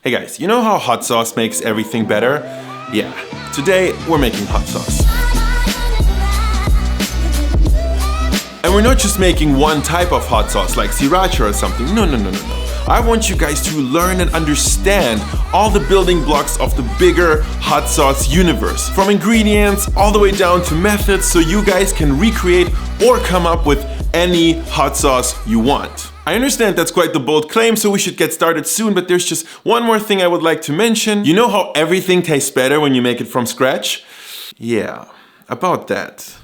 Hey guys, you know how hot sauce makes everything better? Yeah, today we're making hot sauce. And we're not just making one type of hot sauce like sriracha or something. No. I want you guys to learn and understand all the building blocks of the bigger hot sauce universe. From ingredients all the way down to methods, so you guys can recreate or come up with any hot sauce you want. I understand that's quite the bold claim, so we should get started soon, but there's just one more thing I would like to mention. You know how everything tastes better when you make it from scratch? Yeah, about that.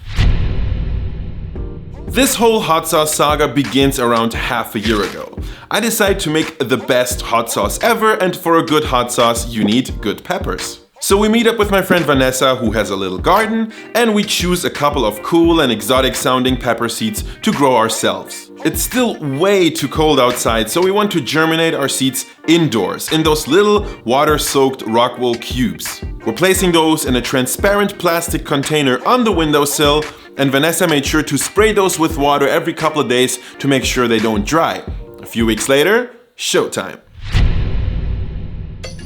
This whole hot sauce saga begins around half a year ago. I decided to make the best hot sauce ever, and for a good hot sauce you need good peppers. So we meet up with my friend Vanessa, who has a little garden, and we choose a couple of cool and exotic sounding pepper seeds to grow ourselves. It's still way too cold outside, so we want to germinate our seeds indoors in those little water-soaked rock wool cubes. We're placing those in a transparent plastic container on the windowsill, and Vanessa made sure to spray those with water every couple of days to make sure they don't dry. A few weeks later, showtime.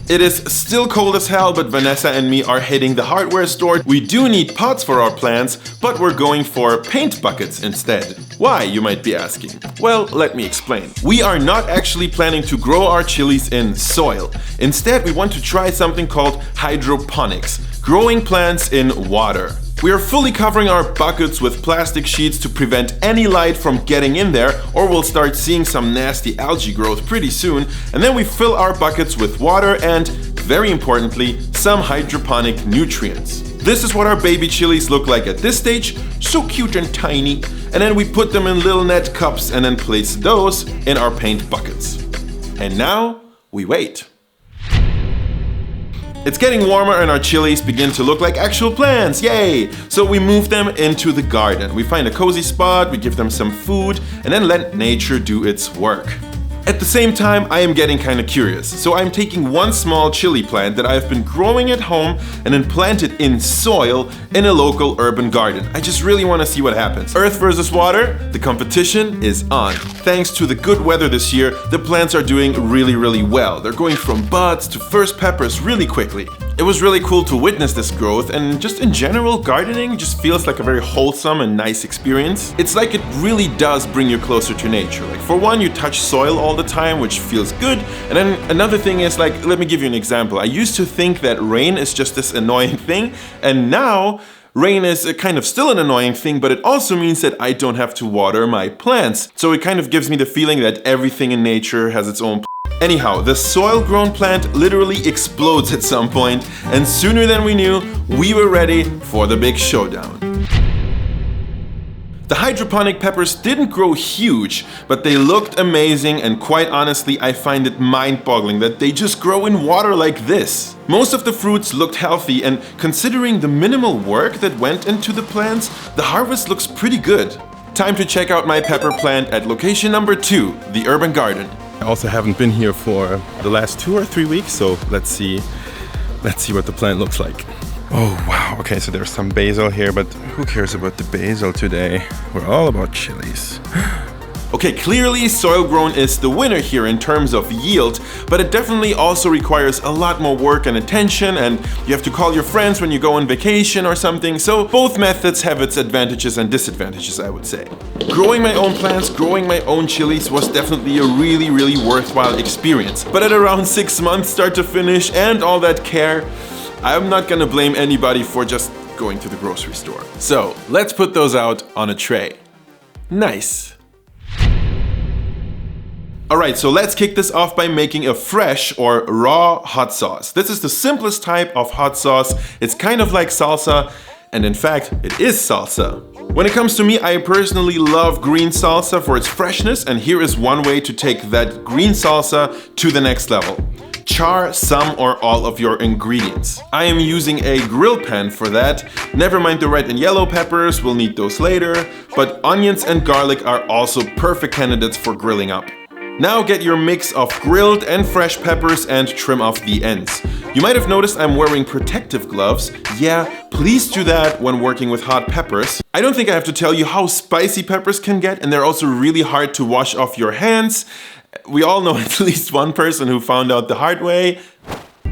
It is still cold as hell, but Vanessa and me are hitting the hardware store. We do need pots for our plants, but we're going for paint buckets instead. Why, you might be asking? Well, let me explain. We are not actually planning to grow our chilies in soil. Instead, we want to try something called hydroponics, growing plants in water. We are fully covering our buckets with plastic sheets to prevent any light from getting in there, or we'll start seeing some nasty algae growth pretty soon. And then we fill our buckets with water and, very importantly, some hydroponic nutrients. This is what our baby chilies look like at this stage, so cute and tiny. And then we put them in little net cups and then place those in our paint buckets. And now we wait. It's getting warmer and our chilies begin to look like actual plants, yay! So we move them into the garden. We find a cozy spot, we give them some food, and then let nature do its work. At the same time, I am getting kinda curious, so I'm taking one small chili plant that I've been growing at home and then plant it in soil in a local urban garden. I just really wanna see what happens. Earth versus water, the competition is on. Thanks to the good weather this year, the plants are doing really well. They're going from buds to first peppers really quickly. It was really cool to witness this growth, and just in general, gardening just feels like a very wholesome and nice experience. It's like it really does bring you closer to nature. Like for one, you touch soil all the time, which feels good. And then another thing is, like, let me give you an example. I used to think that rain is just this annoying thing, and now rain is kind of still an annoying thing, but it also means that I don't have to water my plants. So it kind of gives me the feeling that everything in nature has its own. Anyhow, the soil-grown plant literally explodes at some point, and sooner than we knew, we were ready for the big showdown. The hydroponic peppers didn't grow huge, but they looked amazing, and quite honestly, I find it mind-boggling that they just grow in water like this. Most of the fruits looked healthy, and considering the minimal work that went into the plants, the harvest looks pretty good. Time to check out my pepper plant at location number 2, the urban garden. I also haven't been here for the last 2 or 3 weeks, so let's see what the plant looks like. Oh wow, okay, so there's some basil here, but who cares about the basil today? We're all about chilies. Okay, clearly soil grown is the winner here in terms of yield, but it definitely also requires a lot more work and attention, and you have to call your friends when you go on vacation or something, so both methods have its advantages and disadvantages, I would say. Growing my own plants, growing my own chilies was definitely a really worthwhile experience, but at around 6 months start to finish and all that care, I'm not gonna blame anybody for just going to the grocery store. So let's put those out on a tray. Nice. Alright, so let's kick this off by making a fresh or raw hot sauce. This is the simplest type of hot sauce. It's kind of like salsa, and in fact, it is salsa. When it comes to me, I personally love green salsa for its freshness, and here is one way to take that green salsa to the next level. Char some or all of your ingredients. I am using a grill pan for that. Never mind the red and yellow peppers, we'll need those later, but onions and garlic are also perfect candidates for grilling up. Now get your mix of grilled and fresh peppers and trim off the ends. You might have noticed I'm wearing protective gloves. Yeah, please do that when working with hot peppers. I don't think I have to tell you how spicy peppers can get, and they're also really hard to wash off your hands. We all know at least one person who found out the hard way.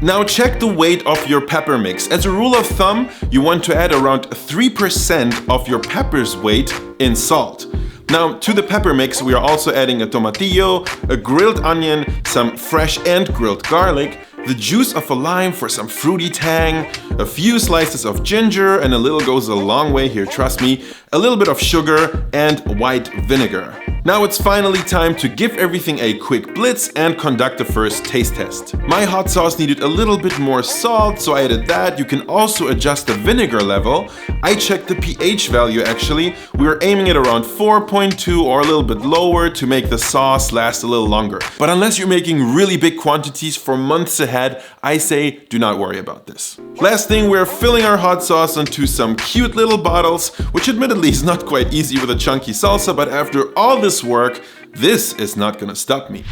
Now check the weight of your pepper mix. As a rule of thumb, you want to add around 3% of your pepper's weight in salt. Now to the pepper mix we are also adding a tomatillo, a grilled onion, some fresh and grilled garlic, the juice of a lime for some fruity tang, a few slices of ginger, and a little goes a long way here, trust me, a little bit of sugar and white vinegar. Now it's finally time to give everything a quick blitz and conduct the first taste test. My hot sauce needed a little bit more salt, so I added that. You can also adjust the vinegar level. I checked the pH value actually. We were aiming at around 4.2 or a little bit lower to make the sauce last a little longer. But unless you're making really big quantities for months ahead, I say do not worry about this. Last thing, we're filling our hot sauce into some cute little bottles, which admittedly is not quite easy with a chunky salsa, but after all this work, this is not gonna stop me.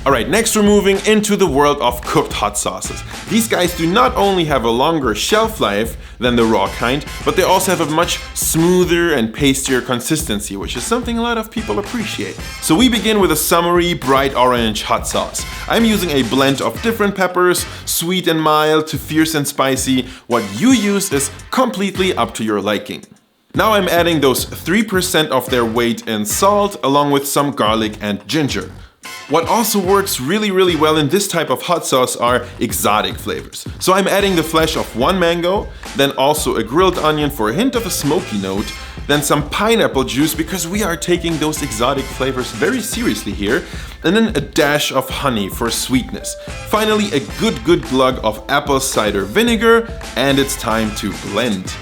Alright, next we're moving into the world of cooked hot sauces. These guys do not only have a longer shelf life than the raw kind, but they also have a much smoother and pastier consistency, which is something a lot of people appreciate. So we begin with a summery, bright orange hot sauce. I'm using a blend of different peppers, sweet and mild to fierce and spicy. What you use is completely up to your liking. Now I'm adding those 3% of their weight in salt along with some garlic and ginger. What also works really well in this type of hot sauce are exotic flavors. So I'm adding the flesh of one mango, then also a grilled onion for a hint of a smoky note, then some pineapple juice because we are taking those exotic flavors very seriously here, and then a dash of honey for sweetness. Finally, a good glug of apple cider vinegar, and it's time to blend.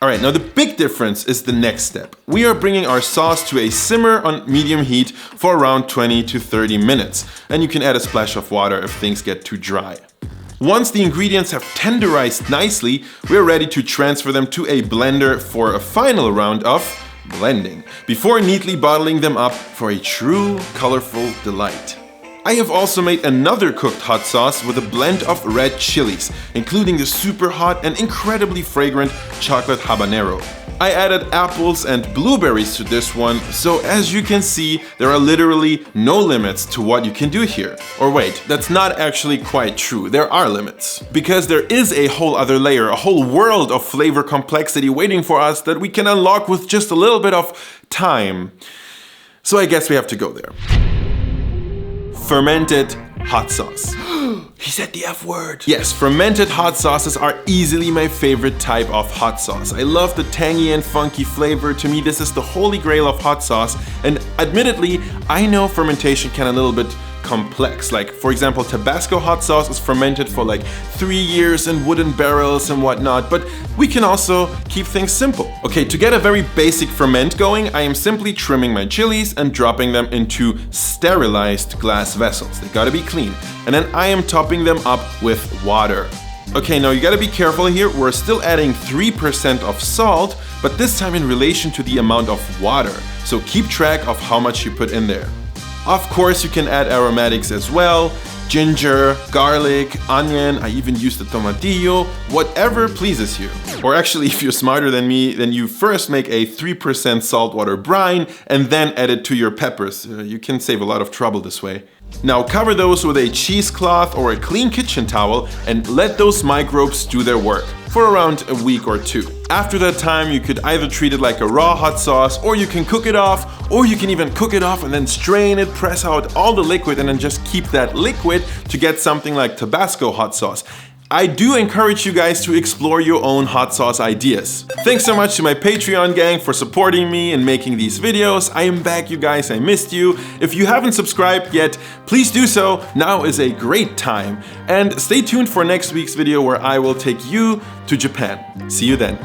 Alright, now the big difference is the next step. We are bringing our sauce to a simmer on medium heat for around 20 to 30 minutes. And you can add a splash of water if things get too dry. Once the ingredients have tenderized nicely, we are ready to transfer them to a blender for a final round of blending, before neatly bottling them up for a true colorful delight. I have also made another cooked hot sauce with a blend of red chilies, including the super hot and incredibly fragrant chocolate habanero. I added apples and blueberries to this one, so as you can see, there are literally no limits to what you can do here. Or wait, that's not actually quite true, there are limits. Because there is a whole other layer, a whole world of flavor complexity waiting for us that we can unlock with just a little bit of time. So I guess we have to go there. Fermented hot sauce. He said the F word. Yes, fermented hot sauces are easily my favorite type of hot sauce. I love the tangy and funky flavor. To me, this is the holy grail of hot sauce. And admittedly, I know fermentation can a little bit complex. Like, for example, Tabasco hot sauce is fermented for like 3 years in wooden barrels and whatnot, but we can also keep things simple. Okay, to get a very basic ferment going, I am simply trimming my chilies and dropping them into sterilized glass vessels. They gotta be clean. And then I am topping them up with water. Okay, now you gotta be careful here. We're still adding 3% of salt, but this time in relation to the amount of water. So keep track of how much you put in there. Of course, you can add aromatics as well. Ginger, garlic, onion, I even used the tomatillo, whatever pleases you. Or actually, if you're smarter than me, then you first make a 3% saltwater brine and then add it to your peppers. You can save a lot of trouble this way. Now cover those with a cheesecloth or a clean kitchen towel and let those microbes do their work for around a week or two. After that time, you could either treat it like a raw hot sauce, or you can cook it off, or you can even cook it off and then strain it, press out all the liquid, and then just keep that liquid to get something like Tabasco hot sauce. I do encourage you guys to explore your own hot sauce ideas. Thanks so much to my Patreon gang for supporting me and making these videos. I am back, you guys, I missed you. If you haven't subscribed yet, please do so. Now is a great time. And stay tuned for next week's video where I will take you to Japan. See you then.